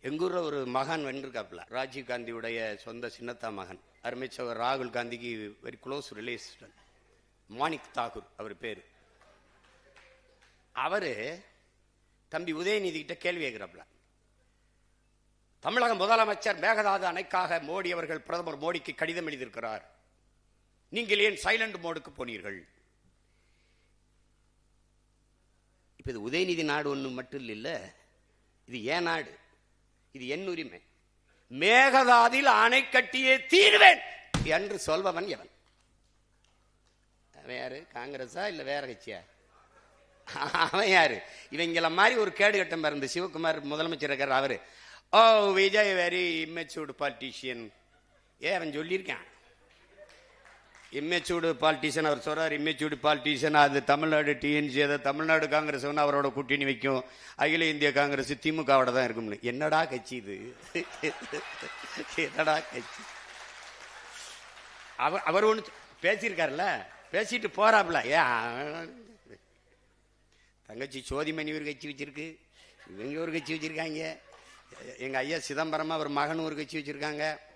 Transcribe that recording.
எங்க ஊர்ல ஒரு மகான் வென்றிருக்காப்ல, ராஜீவ் காந்தியுடைய சொந்த சின்னத்தா மகன், அருமைச்சவர் ராகுல் காந்திக்கு very close relation, Manik Tagore அவர் பேரு. அவரு தம்பி உதயநிதி கிட்ட கேள்வி கேட்கிறாப்ல, தமிழக முதலமைச்சர் மேகதாது அணைக்காக மோடி அவர்கள் பிரதமர் மோடிக்கு கடிதம் எழுதியிருக்கிறார், நீங்கள் ஏன் சைலண்ட் மோடுக்கு போனீர்கள்? இப்ப இது உதயநிதி நாடு ஒண்ணு மட்டும் இல்ல, இது ஏன் நாடு, இது என் உரிமை, மேகதாதில் அணை கட்டியே தீர்வேன் என்று சொல்பவன் எவன்? அவன் யாரு? காங்கிரஸா இல்ல வேற கட்சியா? அவன் யாரு? இவங்கள மாதிரி ஒரு கேடு கட்டம் இருந்து சிவகுமார் முதலமைச்சர் இருக்கார், அவரு ஓ விஜய் வெரி இம்மெச்சூர்டு பாலிட்டிஷியன். அவன் சொல்லியிருக்கான் இம்மெச்சூர்டு பாலிட்டிஷியன். அவர் சொல்றார் இம்மெச்சூர்டு பாலிட்டிஷியன், அது தமிழ்நாடு டிஎன்சி, அதை தமிழ்நாடு காங்கிரஸ் அவரோட கூட்டணி வைக்கும், அகில இந்திய காங்கிரஸ் திமுகவோட தான் இருக்கும்னு. என்னடா கட்சி இது? என்னடா கட்சி? அவர் ஒன்று பேசியிருக்காருல்ல, பேசிட்டு போறாப்ல. தங்கச்சி சோதிமணி ஒரு கட்சி வச்சிருக்கு, இவங்க ஒரு கட்சி வச்சிருக்காங்க, எங்க ஐயா சிதம்பரமா ஒரு மகன் ஒரு கட்சி வச்சிருக்காங்க.